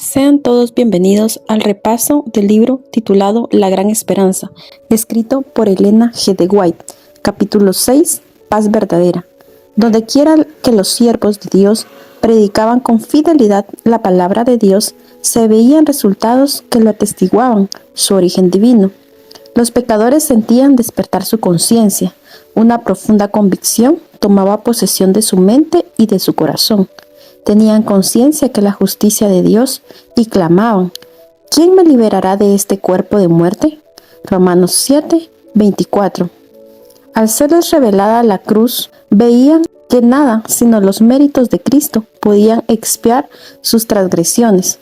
Sean todos bienvenidos al repaso del libro titulado La Gran Esperanza, escrito por Elena G. de White, capítulo 6, Paz Verdadera. Donde quiera que los siervos de Dios predicaban con fidelidad la palabra de Dios, se veían resultados que lo atestiguaban su origen divino. Los pecadores sentían despertar su conciencia, una profunda convicción tomaba posesión de su mente y de su corazón. Tenían conciencia que la justicia de Dios y clamaban: ¿quién me liberará de este cuerpo de muerte? Romanos 7, 24. Al serles revelada la cruz, veían que nada sino los méritos de Cristo podían expiar sus transgresiones.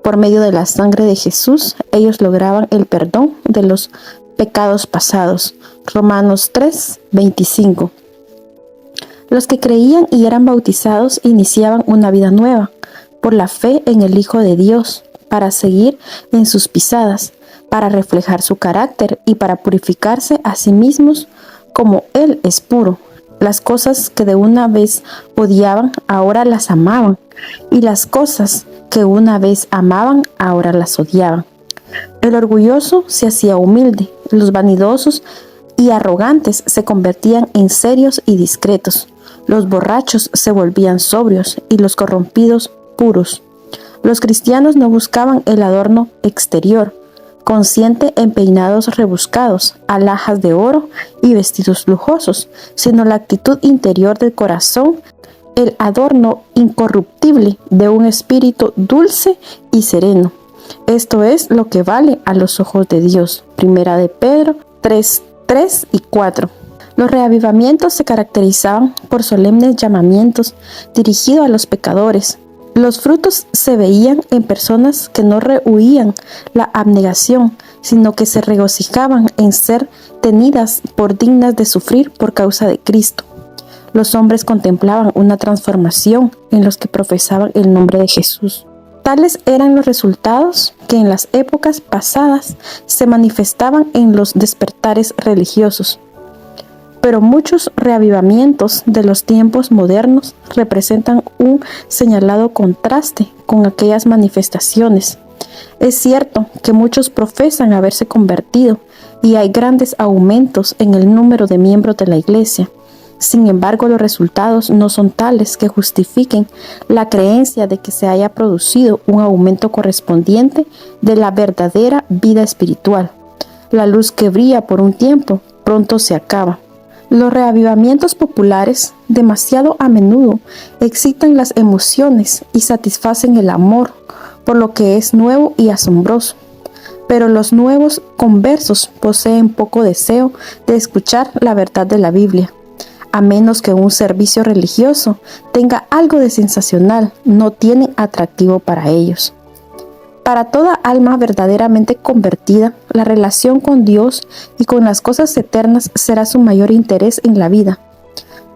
Por medio de la sangre de Jesús, ellos lograban el perdón de los pecados pasados. Romanos 3, 25. Los que creían y eran bautizados iniciaban una vida nueva, por la fe en el Hijo de Dios, para seguir en sus pisadas, para reflejar su carácter y para purificarse a sí mismos como Él es puro. Las cosas que de una vez odiaban, ahora las amaban, y las cosas que una vez amaban, ahora las odiaban. El orgulloso se hacía humilde, los vanidosos y arrogantes se convertían en serios y discretos. Los borrachos se volvían sobrios y los corrompidos puros. Los cristianos no buscaban el adorno exterior, consciente en peinados rebuscados, alhajas de oro y vestidos lujosos, sino la actitud interior del corazón, el adorno incorruptible de un espíritu dulce y sereno. Esto es lo que vale a los ojos de Dios. Primera de Pedro 3, 3 y 4. Los reavivamientos se caracterizaban por solemnes llamamientos dirigidos a los pecadores. Los frutos se veían en personas que no rehuían la abnegación, sino que se regocijaban en ser tenidas por dignas de sufrir por causa de Cristo. Los hombres contemplaban una transformación en los que profesaban el nombre de Jesús. Tales eran los resultados que en las épocas pasadas se manifestaban en los despertares religiosos. Pero muchos reavivamientos de los tiempos modernos representan un señalado contraste con aquellas manifestaciones. Es cierto que muchos profesan haberse convertido y hay grandes aumentos en el número de miembros de la iglesia. Sin embargo, los resultados no son tales que justifiquen la creencia de que se haya producido un aumento correspondiente de la verdadera vida espiritual. La luz que brilla por un tiempo pronto se acaba. Los reavivamientos populares demasiado a menudo excitan las emociones y satisfacen el amor por lo que es nuevo y asombroso. Pero los nuevos conversos poseen poco deseo de escuchar la verdad de la Biblia. A menos que un servicio religioso tenga algo de sensacional, no tienen atractivo para ellos. Para toda alma verdaderamente convertida, la relación con Dios y con las cosas eternas será su mayor interés en la vida.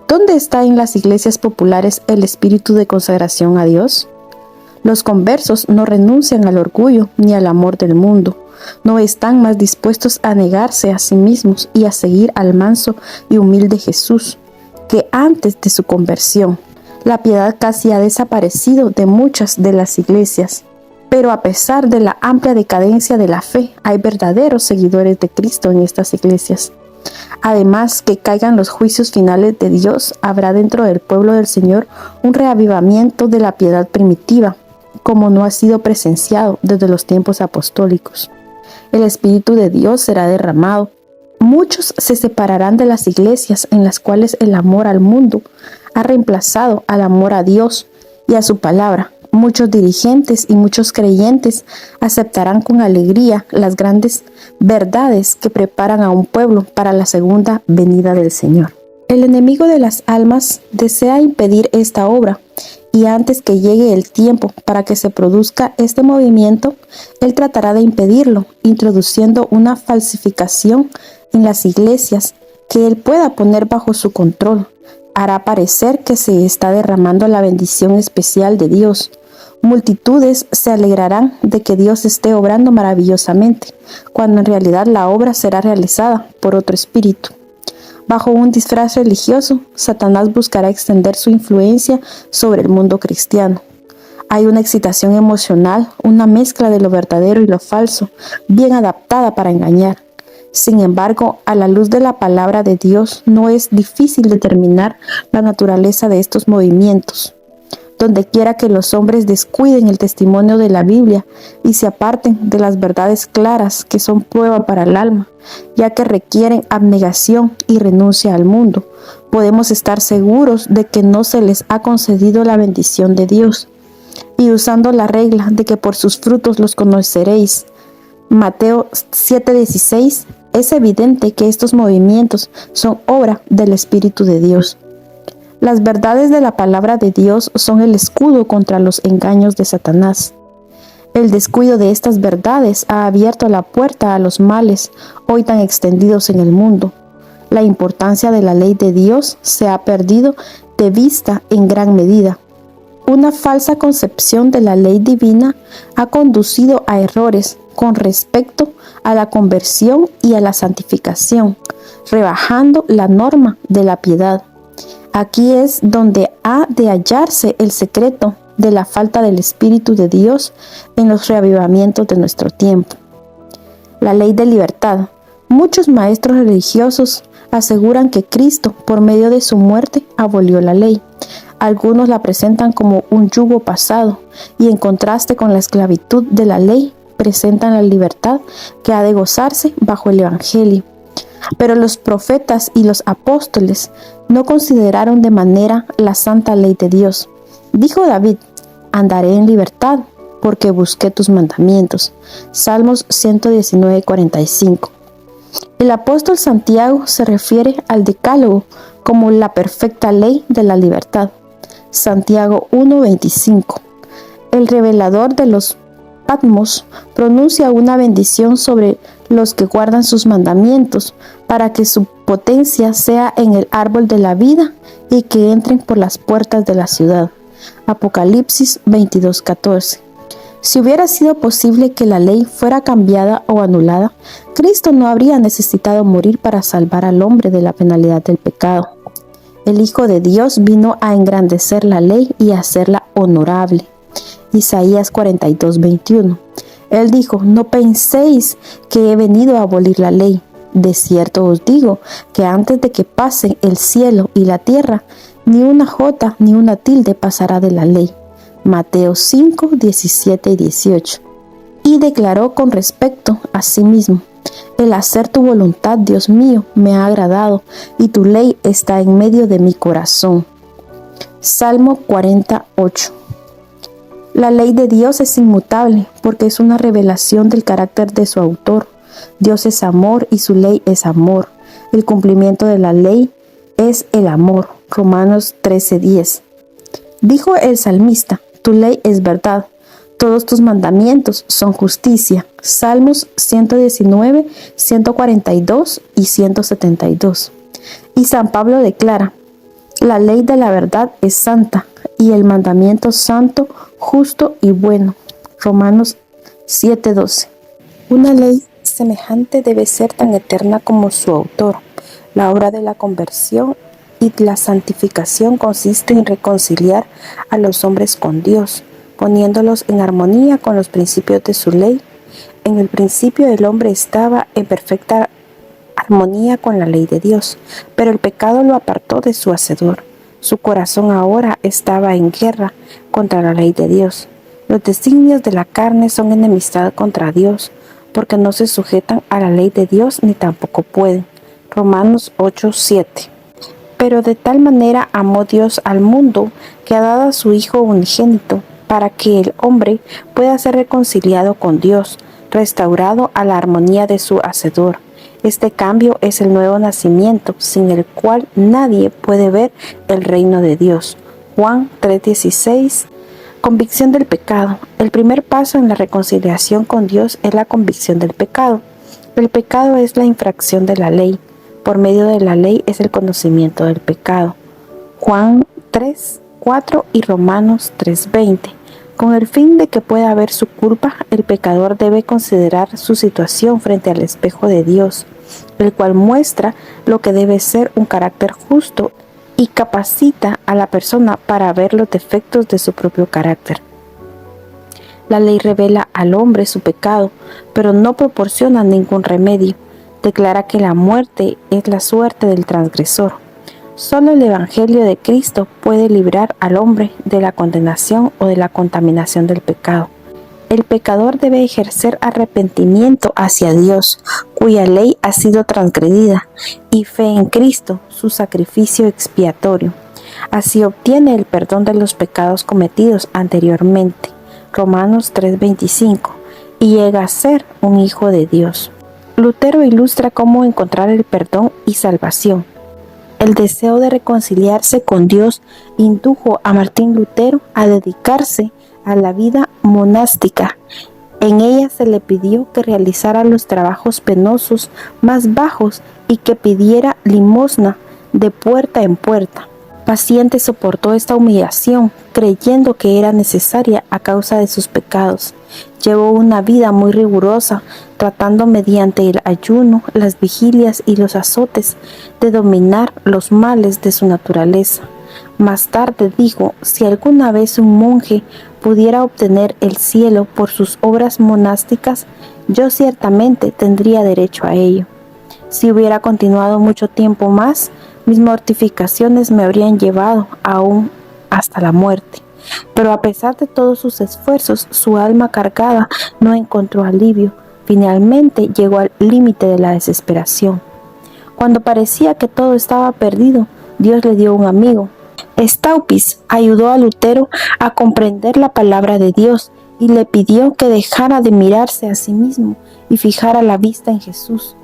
¿Dónde está en las iglesias populares el espíritu de consagración a Dios? Los conversos no renuncian al orgullo ni al amor del mundo. No están más dispuestos a negarse a sí mismos y a seguir al manso y humilde Jesús que antes de su conversión. La piedad casi ha desaparecido de muchas de las iglesias. Pero a pesar de la amplia decadencia de la fe, hay verdaderos seguidores de Cristo en estas iglesias. Además, que caigan los juicios finales de Dios, habrá dentro del pueblo del Señor un reavivamiento de la piedad primitiva, como no ha sido presenciado desde los tiempos apostólicos. El Espíritu de Dios será derramado. Muchos se separarán de las iglesias en las cuales el amor al mundo ha reemplazado al amor a Dios y a su palabra. Muchos dirigentes y muchos creyentes aceptarán con alegría las grandes verdades que preparan a un pueblo para la segunda venida del Señor. El enemigo de las almas desea impedir esta obra y antes que llegue el tiempo para que se produzca este movimiento, él tratará de impedirlo, introduciendo una falsificación en las iglesias que él pueda poner bajo su control. Hará parecer que se está derramando la bendición especial de Dios. Multitudes se alegrarán de que Dios esté obrando maravillosamente, cuando en realidad la obra será realizada por otro espíritu. Bajo un disfraz religioso, Satanás buscará extender su influencia sobre el mundo cristiano. Hay una excitación emocional, una mezcla de lo verdadero y lo falso, bien adaptada para engañar. Sin embargo, a la luz de la palabra de Dios, no es difícil determinar la naturaleza de estos movimientos. Donde quiera que los hombres descuiden el testimonio de la Biblia y se aparten de las verdades claras que son prueba para el alma, ya que requieren abnegación y renuncia al mundo, podemos estar seguros de que no se les ha concedido la bendición de Dios. Y usando la regla de que por sus frutos los conoceréis, Mateo 7:16, es evidente que estos movimientos son obra del Espíritu de Dios. Las verdades de la palabra de Dios son el escudo contra los engaños de Satanás. El descuido de estas verdades ha abierto la puerta a los males hoy tan extendidos en el mundo. La importancia de la ley de Dios se ha perdido de vista en gran medida. Una falsa concepción de la ley divina ha conducido a errores con respecto a la conversión y a la santificación, rebajando la norma de la piedad. Aquí es donde ha de hallarse el secreto de la falta del Espíritu de Dios en los reavivamientos de nuestro tiempo. La ley de libertad. Muchos maestros religiosos aseguran que Cristo, por medio de su muerte, abolió la ley. Algunos la presentan como un yugo pasado y en contraste con la esclavitud de la ley, presentan la libertad que ha de gozarse bajo el Evangelio. Pero los profetas y los apóstoles no consideraron de manera la santa ley de Dios. Dijo David: andaré en libertad porque busqué tus mandamientos. Salmos 119:45. El apóstol Santiago se refiere al decálogo como la perfecta ley de la libertad. Santiago 1:25. El revelador de los Patmos pronuncia una bendición sobre los que guardan sus mandamientos, para que su potencia sea en el árbol de la vida y que entren por las puertas de la ciudad. Apocalipsis 22:14. Si hubiera sido posible que la ley fuera cambiada o anulada, Cristo no habría necesitado morir para salvar al hombre de la penalidad del pecado. El Hijo de Dios vino a engrandecer la ley y a hacerla honorable. Isaías 42:21. Él dijo: no penséis que he venido a abolir la ley. De cierto os digo que antes de que pasen el cielo y la tierra, ni una jota ni una tilde pasará de la ley. Mateo 5:17 y 18. Y declaró con respecto a sí mismo: el hacer tu voluntad, Dios mío, me ha agradado, y tu ley está en medio de mi corazón. Salmo 48. La ley de Dios es inmutable porque es una revelación del carácter de su autor. Dios es amor y su ley es amor. El cumplimiento de la ley es el amor. Romanos 13:10. Dijo el salmista: tu ley es verdad, todos tus mandamientos son justicia. Salmos 119, 142 y 172. Y San Pablo declara: la ley de la verdad es santa, y el mandamiento santo, justo y bueno. Romanos 7:12. Una ley semejante debe ser tan eterna como su autor. La obra de la conversión y la santificación consiste en reconciliar a los hombres con Dios, poniéndolos en armonía con los principios de su ley. En el principio el hombre estaba en perfecta armonía con la ley de Dios, pero el pecado lo apartó de su Hacedor. Su corazón ahora estaba en guerra contra la ley de Dios. Los designios de la carne son enemistad contra Dios, porque no se sujetan a la ley de Dios ni tampoco pueden. Romanos 8:7. Pero de tal manera amó Dios al mundo que ha dado a su Hijo unigénito, para que el hombre pueda ser reconciliado con Dios, restaurado a la armonía de su Hacedor. Este cambio es el nuevo nacimiento, sin el cual nadie puede ver el reino de Dios. Juan 3:16. Convicción del pecado. El primer paso en la reconciliación con Dios es la convicción del pecado. El pecado es la infracción de la ley. Por medio de la ley es el conocimiento del pecado. Juan 3:4 y Romanos 3:20. Con el fin de que pueda ver su culpa, el pecador debe considerar su situación frente al espejo de Dios, el cual muestra lo que debe ser un carácter justo y capacita a la persona para ver los defectos de su propio carácter. La ley revela al hombre su pecado, pero no proporciona ningún remedio. Declara que la muerte es la suerte del transgresor. Solo el Evangelio de Cristo puede librar al hombre de la condenación o de la contaminación del pecado. El pecador debe ejercer arrepentimiento hacia Dios, cuya ley ha sido transgredida, y fe en Cristo, su sacrificio expiatorio. Así obtiene el perdón de los pecados cometidos anteriormente, Romanos 3:25, y llega a ser un hijo de Dios. Lutero ilustra cómo encontrar el perdón y salvación. El deseo de reconciliarse con Dios indujo a Martín Lutero a dedicarse a la vida monástica. En ella se le pidió que realizara los trabajos penosos más bajos y que pidiera limosna de puerta en puerta. Paciente soportó esta humillación, creyendo que era necesaria a causa de sus pecados. Llevó una vida muy rigurosa, tratando mediante el ayuno, las vigilias y los azotes de dominar los males de su naturaleza. Más tarde dijo, si alguna vez un monje pudiera obtener el cielo por sus obras monásticas, yo ciertamente tendría derecho a ello. Si hubiera continuado mucho tiempo más, mis mortificaciones me habrían llevado aún hasta la muerte. Pero a pesar de todos sus esfuerzos, su alma cargada no encontró alivio. Finalmente llegó al límite de la desesperación. Cuando parecía que todo estaba perdido, Dios le dio un amigo. Staupitz ayudó a Lutero a comprender la palabra de Dios y le pidió que dejara de mirarse a sí mismo y fijara la vista en Jesús.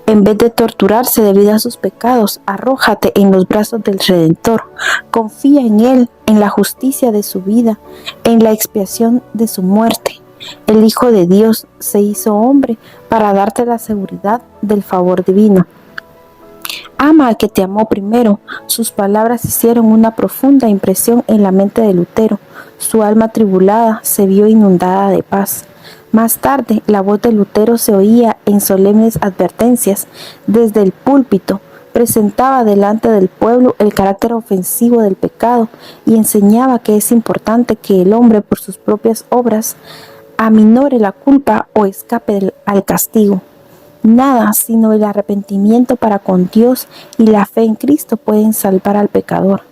En vez de torturarse debido a sus pecados, arrójate en los brazos del Redentor. Confía en Él, en la justicia de su vida, en la expiación de su muerte. El Hijo de Dios se hizo hombre para darte la seguridad del favor divino. Ama al que te amó primero. Sus palabras hicieron una profunda impresión en la mente de Lutero. Su alma atribulada se vio inundada de paz. Más tarde, la voz de Lutero se oía en solemnes advertencias desde el púlpito. Presentaba delante del pueblo el carácter ofensivo del pecado y enseñaba que es importante que el hombre por sus propias obras aminore la culpa o escape al castigo. Nada sino el arrepentimiento para con Dios y la fe en Cristo pueden salvar al pecador.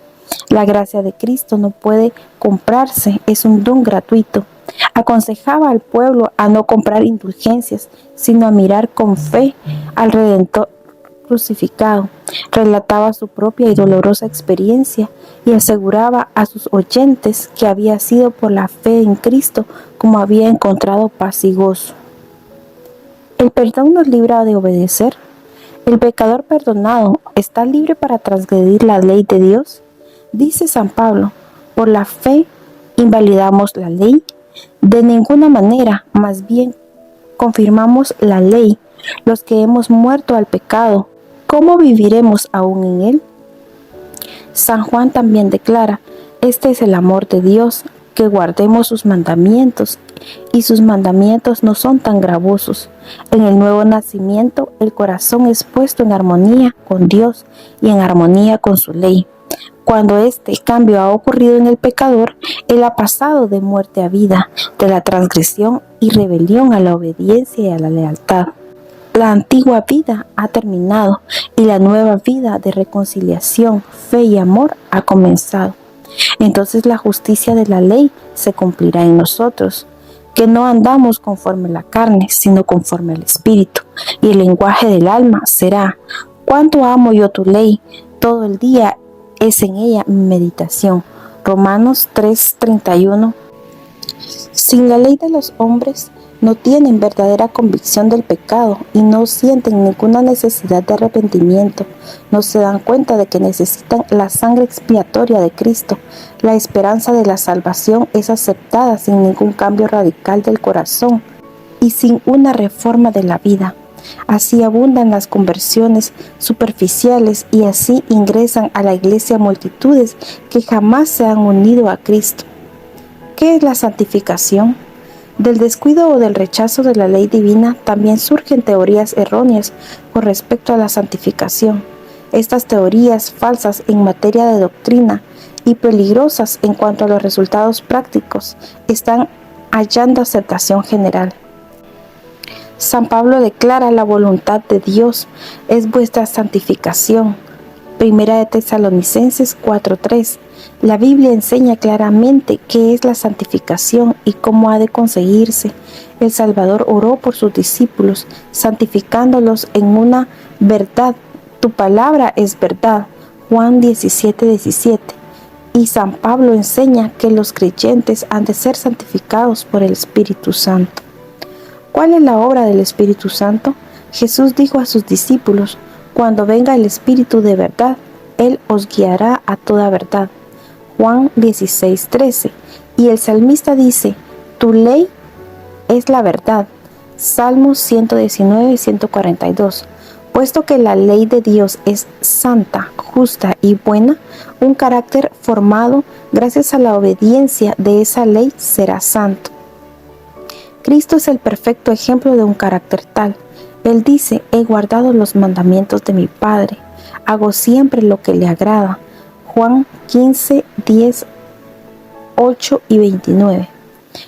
La gracia de Cristo no puede comprarse, es un don gratuito. Aconsejaba al pueblo a no comprar indulgencias, sino a mirar con fe al Redentor crucificado. Relataba su propia y dolorosa experiencia y aseguraba a sus oyentes que había sido por la fe en Cristo como había encontrado paz y gozo. ¿El perdón nos libra de obedecer? ¿El pecador perdonado está libre para transgredir la ley de Dios? Dice San Pablo, por la fe invalidamos la ley. De ninguna manera, más bien confirmamos la ley. Los que hemos muerto al pecado, ¿cómo viviremos aún en él? San Juan también declara, este es el amor de Dios, que guardemos sus mandamientos, y sus mandamientos no son tan gravosos. En el nuevo nacimiento, el corazón es puesto en armonía con Dios y en armonía con su ley. Cuando este cambio ha ocurrido en el pecador, él ha pasado de muerte a vida, de la transgresión y rebelión a la obediencia y a la lealtad. La antigua vida ha terminado y la nueva vida de reconciliación, fe y amor ha comenzado. Entonces la justicia de la ley se cumplirá en nosotros, que no andamos conforme a la carne, sino conforme al Espíritu. Y el lenguaje del alma será, ¿cuánto amo yo tu ley? Todo el día es en ella mi meditación. Romanos 3:31. Sin la ley de los hombres no tienen verdadera convicción del pecado y no sienten ninguna necesidad de arrepentimiento. No se dan cuenta de que necesitan la sangre expiatoria de Cristo. La esperanza de la salvación es aceptada sin ningún cambio radical del corazón y sin una reforma de la vida. Así abundan las conversiones superficiales y así ingresan a la iglesia multitudes que jamás se han unido a Cristo. ¿Qué es la santificación? Del descuido o del rechazo de la ley divina también surgen teorías erróneas con respecto a la santificación. Estas teorías falsas en materia de doctrina y peligrosas en cuanto a los resultados prácticos están hallando aceptación general. San Pablo declara: la voluntad de Dios es vuestra santificación. Primera de Tesalonicenses 4:3. La Biblia enseña claramente qué es la santificación y cómo ha de conseguirse. El Salvador oró por sus discípulos, santificándolos en una verdad. Tu palabra es verdad. Juan 17:17. Y San Pablo enseña que los creyentes han de ser santificados por el Espíritu Santo. ¿Cuál es la obra del Espíritu Santo? Jesús dijo a sus discípulos: cuando venga el Espíritu de verdad, Él os guiará a toda verdad. Juan 16:13. Y el salmista dice: tu ley es la verdad. Salmos 119 y 142. Puesto que la ley de Dios es santa, justa y buena, un carácter formado gracias a la obediencia de esa ley será santo. Cristo es el perfecto ejemplo de un carácter tal. Él dice: he guardado los mandamientos de mi Padre, hago siempre lo que le agrada. Juan 15, 10, 8 y 29.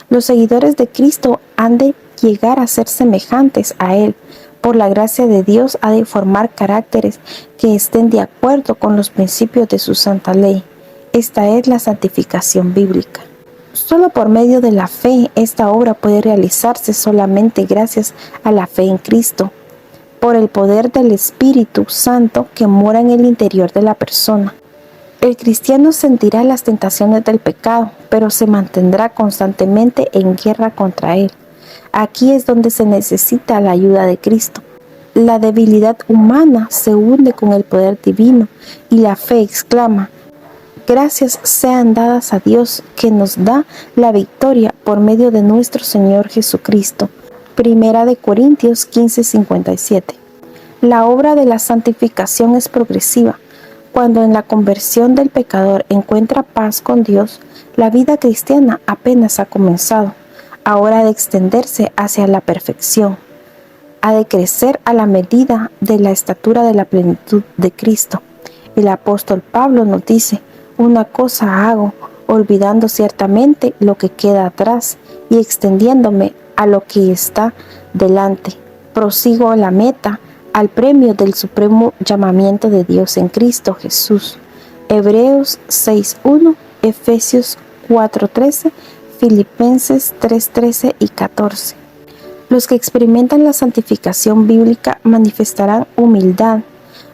Los seguidores de Cristo han de llegar a ser semejantes a Él. Por la gracia de Dios ha de formar caracteres que estén de acuerdo con los principios de su santa ley. Esta es la santificación bíblica. Solo por medio de la fe esta obra puede realizarse solamente gracias a la fe en Cristo, por el poder del Espíritu Santo que mora en el interior de la persona. El cristiano sentirá las tentaciones del pecado, pero se mantendrá constantemente en guerra contra él. Aquí es donde se necesita la ayuda de Cristo. La debilidad humana se hunde con el poder divino y la fe exclama: gracias sean dadas a Dios que nos da la victoria por medio de nuestro Señor Jesucristo. Primera de Corintios 15:57. La obra de la santificación es progresiva. Cuando en la conversión del pecador encuentra paz con Dios, la vida cristiana apenas ha comenzado. Ahora ha de extenderse hacia la perfección. Ha de crecer a la medida de la estatura de la plenitud de Cristo. El apóstol Pablo nos dice: una cosa hago, olvidando ciertamente lo que queda atrás y extendiéndome a lo que está delante. Prosigo a la meta, al premio del supremo llamamiento de Dios en Cristo Jesús. Hebreos 6:1, Efesios 4:13, Filipenses 3:13 y 14. Los que experimentan la santificación bíblica manifestarán humildad,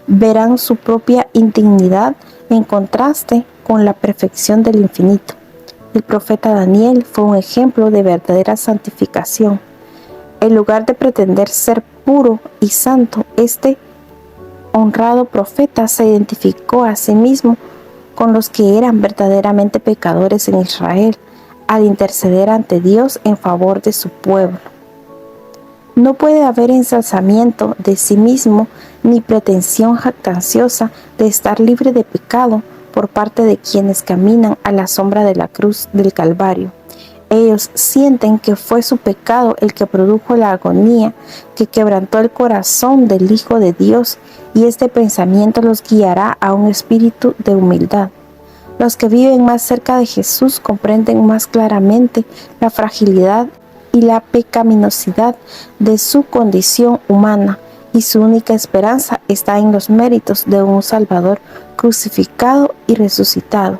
verán su propia indignidad en contraste con la perfección del infinito. El profeta Daniel fue un ejemplo de verdadera santificación. En lugar de pretender ser puro y santo, este honrado profeta se identificó a sí mismo con los que eran verdaderamente pecadores en Israel, al interceder ante Dios en favor de su pueblo. No puede haber ensalzamiento de sí mismo ni pretensión jactanciosa de estar libre de pecado por parte de quienes caminan a la sombra de la cruz del Calvario. Ellos sienten que fue su pecado el que produjo la agonía que quebrantó el corazón del Hijo de Dios, y este pensamiento los guiará a un espíritu de humildad. Los que viven más cerca de Jesús comprenden más claramente la fragilidad y la pecaminosidad de su condición humana, y su única esperanza está en los méritos de un Salvador crucificado y resucitado.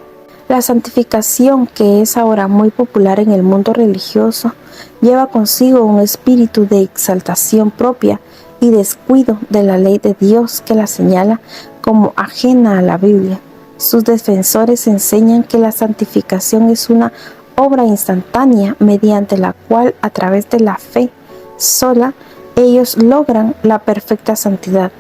La santificación, que es ahora muy popular en el mundo religioso, lleva consigo un espíritu de exaltación propia y descuido de la ley de Dios que la señala como ajena a la Biblia. Sus defensores enseñan que la santificación es una obra instantánea mediante la cual, a través de la fe sola, ellos logran la perfecta santidad.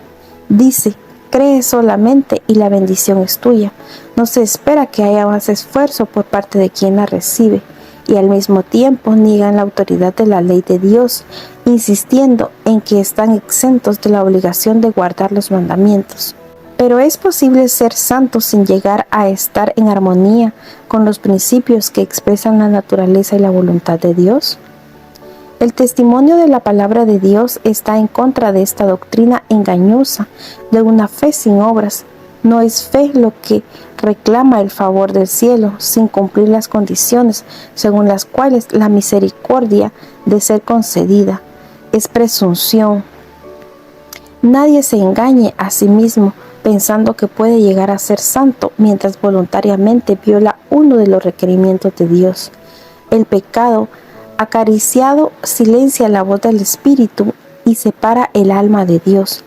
Dice: cree solamente y la bendición es tuya. No se espera que haya más esfuerzo por parte de quien la recibe, y al mismo tiempo niegan la autoridad de la ley de Dios, insistiendo en que están exentos de la obligación de guardar los mandamientos. Pero ¿es posible ser santo sin llegar a estar en armonía con los principios que expresan la naturaleza y la voluntad de Dios? El testimonio de la palabra de Dios está en contra de esta doctrina engañosa de una fe sin obras. No es fe lo que reclama el favor del cielo sin cumplir las condiciones según las cuales la misericordia de ser concedida. Es presunción. Nadie se engañe a sí mismo pensando que puede llegar a ser santo mientras voluntariamente viola uno de los requerimientos de Dios. El pecado acariciado silencia la voz del Espíritu y separa el alma de Dios.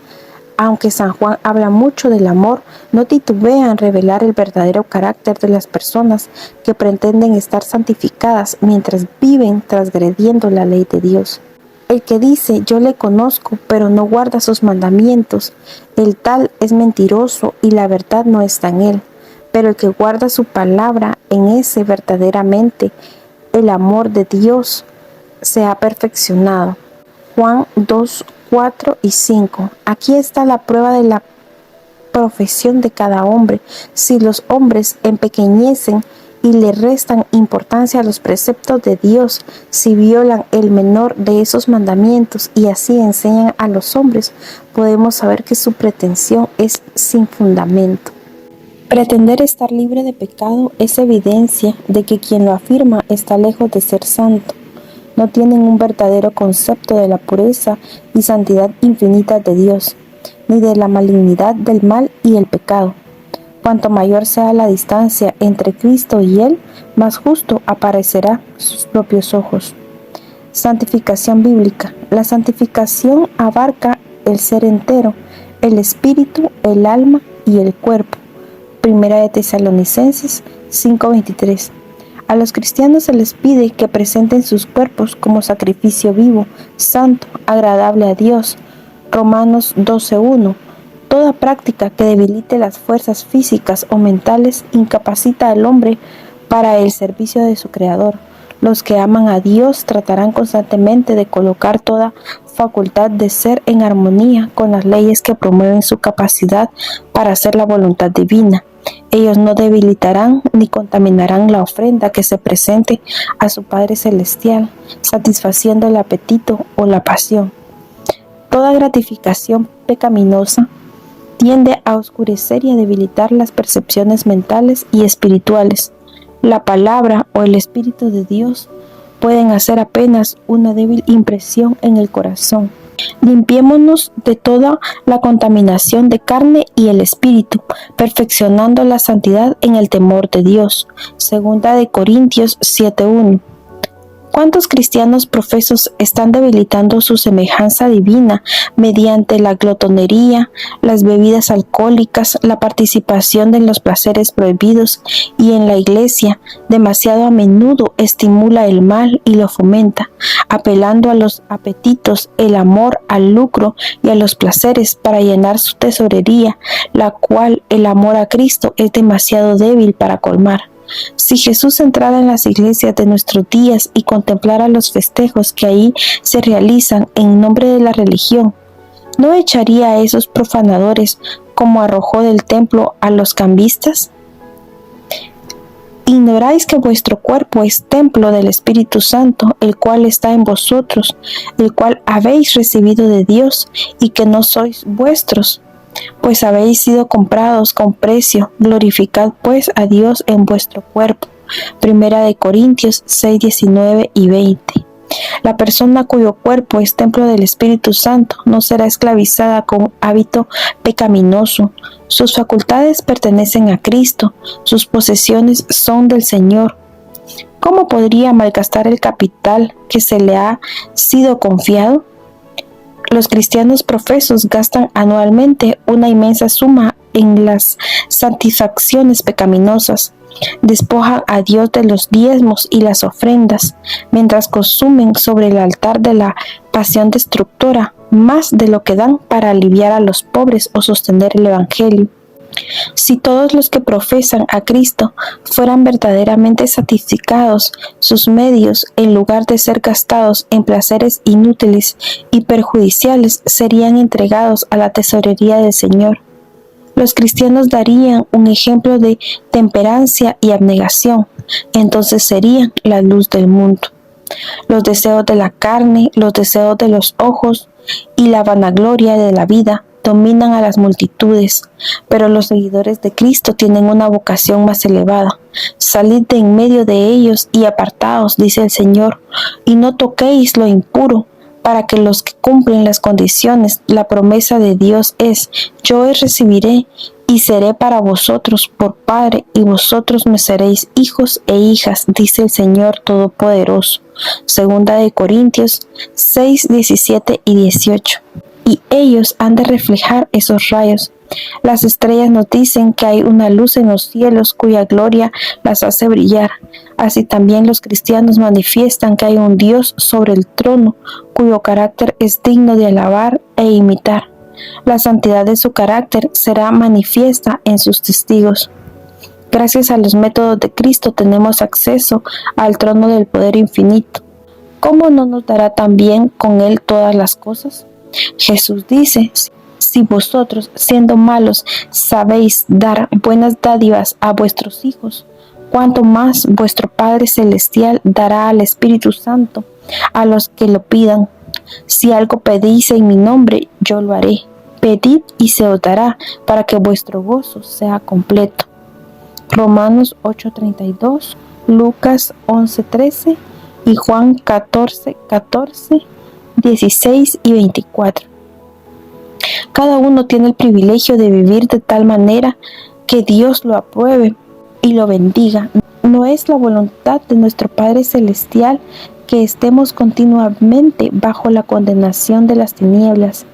Aunque San Juan habla mucho del amor, no titubea en revelar el verdadero carácter de las personas que pretenden estar santificadas mientras viven transgrediendo la ley de Dios. El que dice yo le conozco, pero no guarda sus mandamientos, el tal es mentiroso y la verdad no está en él. Pero el que guarda su palabra, en ese verdaderamente el amor de Dios se ha perfeccionado. Juan 2, 4 y 5. Aquí está la prueba de la profesión de cada hombre. Si los hombres empequeñecen y le restan importancia a los preceptos de Dios, si violan el menor de esos mandamientos y así enseñan a los hombres, podemos saber que su pretensión es sin fundamento. Pretender estar libre de pecado es evidencia de que quien lo afirma está lejos de ser santo. No tienen un verdadero concepto de la pureza y santidad infinita de Dios, ni de la malignidad del mal y el pecado. Cuanto mayor sea la distancia entre Cristo y Él, más justo aparecerá a sus propios ojos. Santificación bíblica. La santificación abarca el ser entero, el espíritu, el alma y el cuerpo. Primera de Tesalonicenses 5:23. A los cristianos se les pide que presenten sus cuerpos como sacrificio vivo, santo, agradable a Dios. Romanos 12:1. Toda práctica que debilite las fuerzas físicas o mentales incapacita al hombre para el servicio de su Creador. Los que aman a Dios tratarán constantemente de colocar toda facultad de ser en armonía con las leyes que promueven su capacidad para hacer la voluntad divina. Ellos no debilitarán ni contaminarán la ofrenda que se presente a su Padre Celestial, satisfaciendo el apetito o la pasión. Toda gratificación pecaminosa tiende a oscurecer y a debilitar las percepciones mentales y espirituales. La palabra o el Espíritu de Dios pueden hacer apenas una débil impresión en el corazón. Limpiémonos de toda la contaminación de carne y el espíritu, perfeccionando la santidad en el temor de Dios. Segunda de Corintios 7:1. ¿Cuántos cristianos profesos están debilitando su semejanza divina mediante la glotonería, las bebidas alcohólicas, la participación en los placeres prohibidos y en la iglesia demasiado a menudo estimula el mal y lo fomenta, apelando a los apetitos, el amor al lucro y a los placeres para llenar su tesorería, la cual el amor a Cristo es demasiado débil para colmar? Si Jesús entrara en las iglesias de nuestros días y contemplara los festejos que ahí se realizan en nombre de la religión, ¿no echaría a esos profanadores como arrojó del templo a los cambistas? ¿Ignoráis que vuestro cuerpo es templo del Espíritu Santo, el cual está en vosotros, el cual habéis recibido de Dios, y que no sois vuestros? Pues habéis sido comprados con precio. Glorificad pues a Dios en vuestro cuerpo. Primera de Corintios 6:19 y 20. La persona cuyo cuerpo es templo del Espíritu Santo no será esclavizada con hábito pecaminoso. Sus facultades pertenecen a Cristo, sus posesiones son del Señor. ¿Cómo podría malgastar el capital que se le ha sido confiado? Los cristianos profesos gastan anualmente una inmensa suma en las satisfacciones pecaminosas. Despojan a Dios de los diezmos y las ofrendas, mientras consumen sobre el altar de la pasión destructora más de lo que dan para aliviar a los pobres o sostener el Evangelio. Si todos los que profesan a Cristo fueran verdaderamente santificados, sus medios, en lugar de ser gastados en placeres inútiles y perjudiciales, serían entregados a la tesorería del Señor. Los cristianos darían un ejemplo de temperancia y abnegación, entonces serían la luz del mundo. Los deseos de la carne, los deseos de los ojos y la vanagloria de la vida dominan a las multitudes, pero los seguidores de Cristo tienen una vocación más elevada. Salid de en medio de ellos y apartaos, dice el Señor, y no toquéis lo impuro, para que los que cumplen las condiciones, la promesa de Dios es: yo os recibiré y seré para vosotros por Padre, y vosotros me seréis hijos e hijas, dice el Señor Todopoderoso. Segunda de Corintios 6, 17 y 18. Y ellos han de reflejar esos rayos. Las estrellas nos dicen que hay una luz en los cielos cuya gloria las hace brillar. Así también los cristianos manifiestan que hay un Dios sobre el trono, cuyo carácter es digno de alabar e imitar. La santidad de su carácter será manifiesta en sus testigos. Gracias a los métodos de Cristo tenemos acceso al trono del poder infinito. ¿Cómo no nos dará también con él todas las cosas? Jesús dice: si vosotros, siendo malos, sabéis dar buenas dádivas a vuestros hijos, cuánto más vuestro Padre Celestial dará al Espíritu Santo a los que lo pidan. Si algo pedís en mi nombre, yo lo haré. Pedid y se os dará, para que vuestro gozo sea completo. Romanos 8:32, Lucas 11:13 y Juan 14:14, 16 y 24. Cada uno tiene el privilegio de vivir de tal manera que Dios lo apruebe y lo bendiga. No es la voluntad de nuestro Padre Celestial que estemos continuamente bajo la condenación de las tinieblas.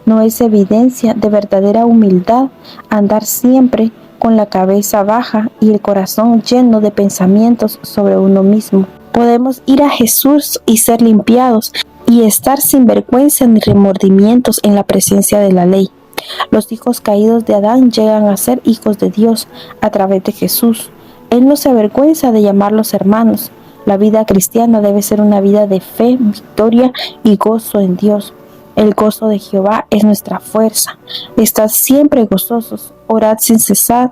No es evidencia de verdadera humildad andar siempre con la cabeza baja y el corazón lleno de pensamientos sobre uno mismo. Podemos ir a Jesús y ser limpiados y estar sin vergüenza ni remordimientos en la presencia de la ley. Los hijos caídos de Adán llegan a ser hijos de Dios a través de Jesús. Él no se avergüenza de llamarlos hermanos. La vida cristiana debe ser una vida de fe, victoria y gozo en Dios. El gozo de Jehová es nuestra fuerza. Estad siempre gozosos, orad sin cesar,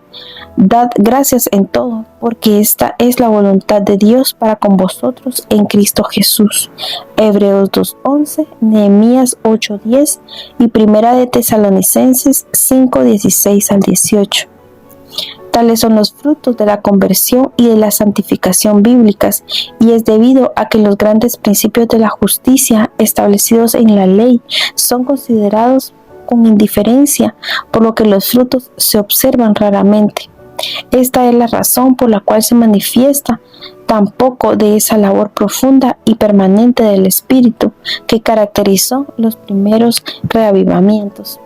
dad gracias en todo, porque esta es la voluntad de Dios para con vosotros en Cristo Jesús. Hebreos 2:11, Nehemías 8:10 y Primera de Tesalonicenses 5:16 al 18. Tales son los frutos de la conversión y de la santificación bíblicas, y es debido a que los grandes principios de la justicia establecidos en la ley son considerados con indiferencia, por lo que los frutos se observan raramente. Esta es la razón por la cual se manifiesta tan poco de esa labor profunda y permanente del Espíritu que caracterizó los primeros reavivamientos.